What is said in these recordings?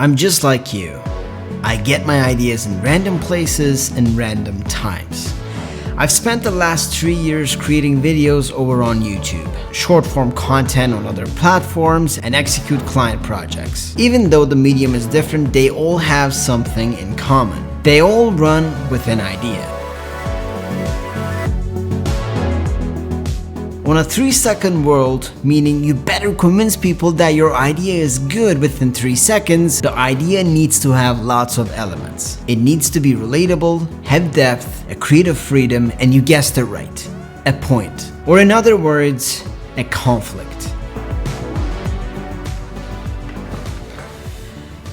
I'm just like you. I get my ideas in random places and random times. I've spent the last 3 years creating videos over on YouTube, short form content on other platforms, and execute client projects. Even though the medium is different, they all have something in common. They all run with an idea. On a 3-second world, meaning you better convince people that your idea is good within 3 seconds, the idea needs to have lots of elements. It needs to be relatable, have depth, a creative freedom, and you guessed it right, a point. Or in other words, a conflict.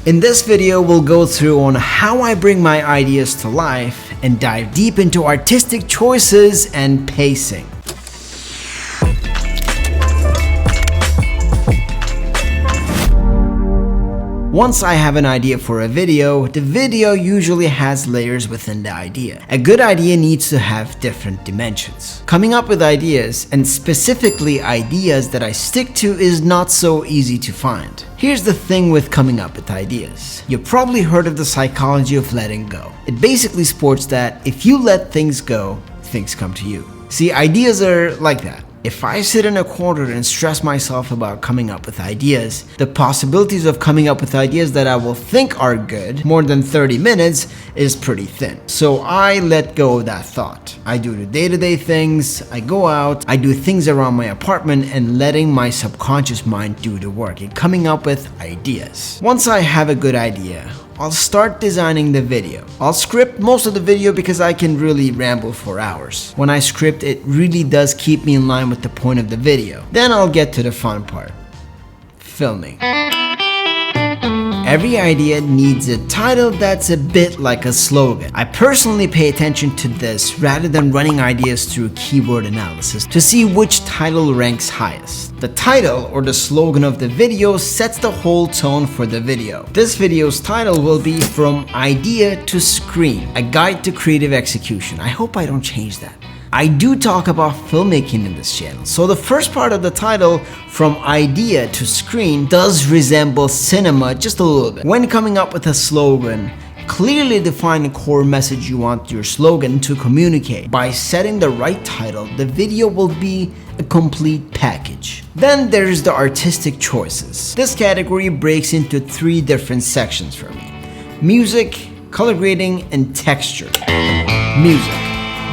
In this video, we'll go through on how I bring my ideas to life and dive deep into artistic choices and pacing. Once I have an idea for a video, the video usually has layers within the idea. A good idea needs to have different dimensions. Coming up with ideas, and specifically ideas that I stick to, is not so easy to find. Here's the thing with coming up with ideas. You've probably heard of the psychology of letting go. It basically sports that if you let things go, things come to you. See, ideas are like that. If I sit in a corner and stress myself about coming up with ideas, the possibilities of coming up with ideas that I will think are good more than 30 minutes is pretty thin. So I let go of that thought. I do the day-to-day things, I go out, I do things around my apartment, and letting my subconscious mind do the work and coming up with ideas. Once I have a good idea, I'll start designing the video. I'll script most of the video because I can really ramble for hours. When I script, it really does keep me in line with the point of the video. Then I'll get to the fun part, filming. Every idea needs a title that's a bit like a slogan. I personally pay attention to this rather than running ideas through keyword analysis to see which title ranks highest. The title or the slogan of the video sets the whole tone for the video. This video's title will be From Idea to Screen, a guide to creative execution. I hope I don't change that. I do talk about filmmaking in this channel, so the first part of the title, From Idea to Screen, does resemble cinema just a little bit. When coming up with a slogan, clearly define the core message you want your slogan to communicate. By setting the right title, the video will be a complete package. Then there's the artistic choices. This category breaks into 3 different sections for me: music, color grading, and texture. Music.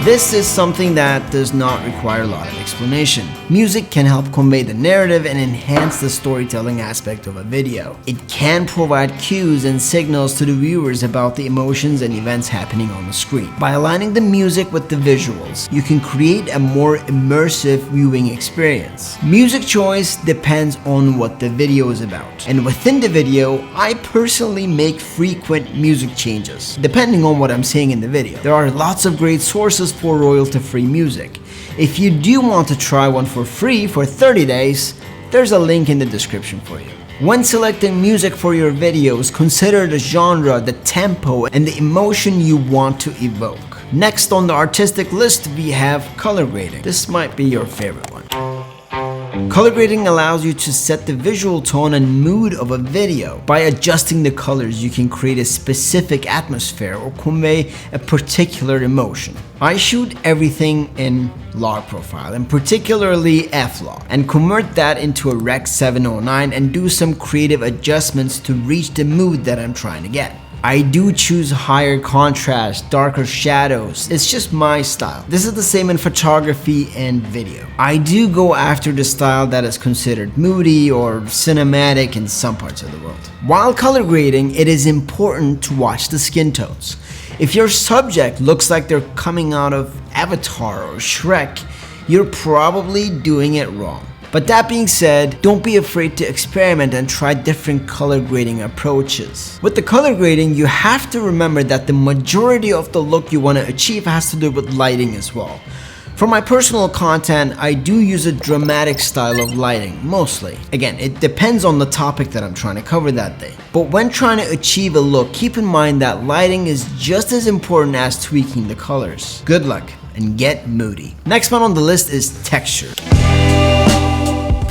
This is something that does not require a lot of explanation. Music can help convey the narrative and enhance the storytelling aspect of a video. It can provide cues and signals to the viewers about the emotions and events happening on the screen. By aligning the music with the visuals, you can create a more immersive viewing experience. Music choice depends on what the video is about. And within the video, I personally make frequent music changes, depending on what I'm saying in the video. There are lots of great sources for royalty-free music. If you do want to try one for free for 30 days, there's a link in the description for you. When selecting music for your videos, consider the genre, the tempo, and the emotion you want to evoke. Next on the artistic list, we have color grading. This might be your favorite one. Color grading allows you to set the visual tone and mood of a video. By adjusting the colors, you can create a specific atmosphere or convey a particular emotion. I shoot everything in log profile, and particularly f-log, and convert that into a Rec 709 and do some creative adjustments to reach the mood that I'm trying to get. I do choose higher contrast, darker shadows. It's just my style. This is the same in photography and video. I do go after the style that is considered moody or cinematic in some parts of the world. While color grading, it is important to watch the skin tones. If your subject looks like they're coming out of Avatar or Shrek, you're probably doing it wrong. But that being said, don't be afraid to experiment and try different color grading approaches. With the color grading, you have to remember that the majority of the look you want to achieve has to do with lighting as well. For my personal content, I do use a dramatic style of lighting, mostly. Again, it depends on the topic that I'm trying to cover that day. But when trying to achieve a look, keep in mind that lighting is just as important as tweaking the colors. Good luck and get moody. Next one on the list is texture.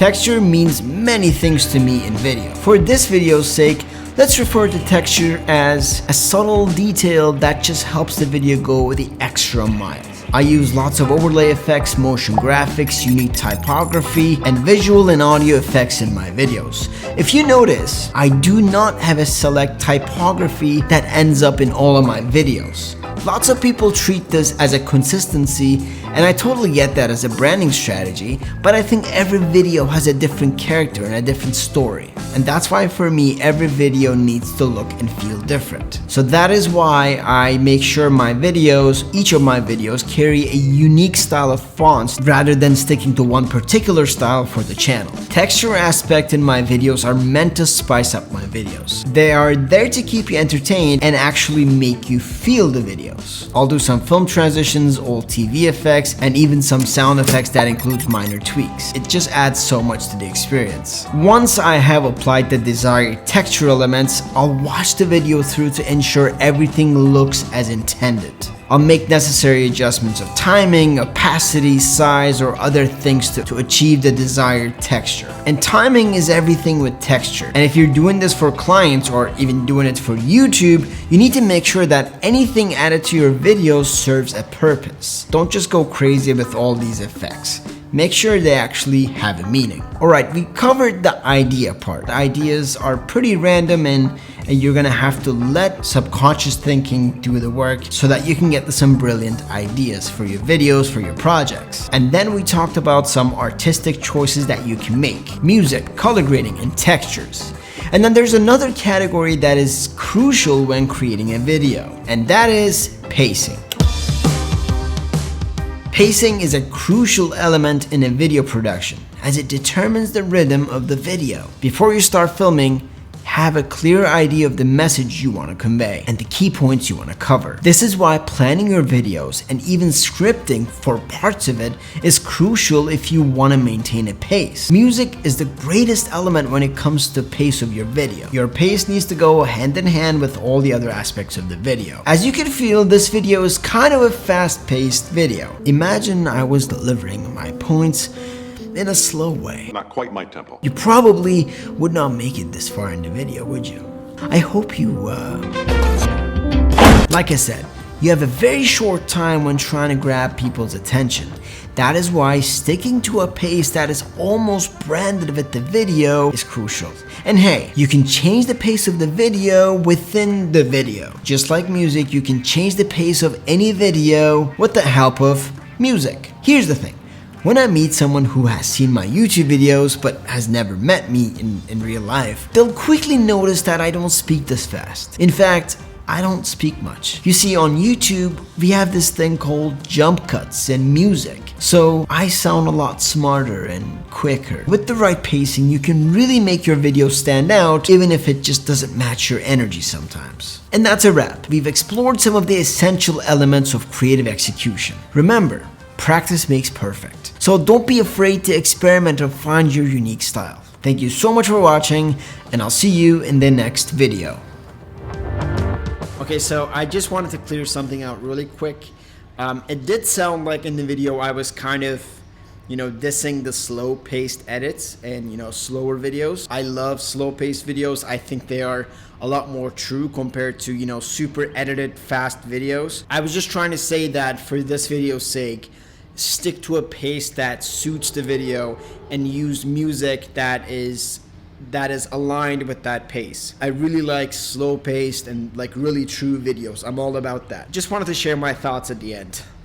Texture means many things to me in video. For this video's sake, Let's refer to texture as a subtle detail that just helps the video go the extra mile. I use lots of overlay effects, motion graphics, unique typography, and visual and audio effects in my videos. If you notice, I do not have a select typography that ends up in all of my videos. Lots of people treat this as a consistency, and I totally get that as a branding strategy, but I think every video has a different character and a different story. And that's why for me, every video needs to look and feel different. So that is why I make sure my videos, each of my videos, carry a unique style of fonts rather than sticking to one particular style for the channel. Texture aspect in my videos are meant to spice up my videos. They are there to keep you entertained and actually make you feel the videos. I'll do some film transitions, old TV effects, and even some sound effects that include minor tweaks. It just adds so much to the experience. Once I have applied the desired texture elements, I'll watch the video through to ensure everything looks as intended. I'll make necessary adjustments of timing, opacity, size, or other things to achieve the desired texture. And timing is everything with texture. And if you're doing this for clients or even doing it for YouTube, you need to make sure that anything added to your videos serves a purpose. Don't just go crazy with all these effects. Make sure they actually have a meaning. Alright, we covered the idea part. The ideas are pretty random and you're gonna have to let subconscious thinking do the work so that you can get some brilliant ideas for your videos, for your projects. And then we talked about some artistic choices that you can make. Music, color grading, and textures. And then there's another category that is crucial when creating a video, and that is pacing. Pacing is a crucial element in a video production as it determines the rhythm of the video. Before you start filming, have a clear idea of the message you want to convey and the key points you want to cover. This is why planning your videos and even scripting for parts of it is crucial if you want to maintain a pace. Music is the greatest element when it comes to pace of your video. Your pace needs to go hand in hand with all the other aspects of the video. As you can feel, this video is kind of a fast-paced video. Imagine I was delivering my points in a slow way. Not quite my tempo. You probably would not make it this far in the video, would you? I hope you, Like I said, you have a very short time when trying to grab people's attention. That is why sticking to a pace that is almost branded with the video is crucial. And hey, you can change the pace of the video within the video. Just like music, you can change the pace of any video with the help of music. Here's the thing. When I meet someone who has seen my YouTube videos but has never met me in real life, they'll quickly notice that I don't speak this fast. In fact, I don't speak much. You see, on YouTube, we have this thing called jump cuts and music. So I sound a lot smarter and quicker. With the right pacing, you can really make your video stand out even if it just doesn't match your energy sometimes. And that's a wrap. We've explored some of the essential elements of creative execution. Remember, practice makes perfect. So don't be afraid to experiment or find your unique style. Thank you so much for watching, and I'll see you in the next video. Okay, so I just wanted to clear something out really quick. It did sound like in the video I was kind of, dissing the slow-paced edits and, slower videos. I love slow-paced videos. I think they are a lot more true compared to, super edited, fast videos. I was just trying to say that for this video's sake, stick to a pace that suits the video and use music that is aligned with that pace. I really like slow paced and like really true videos. I'm all about that. Just wanted to share my thoughts at the end.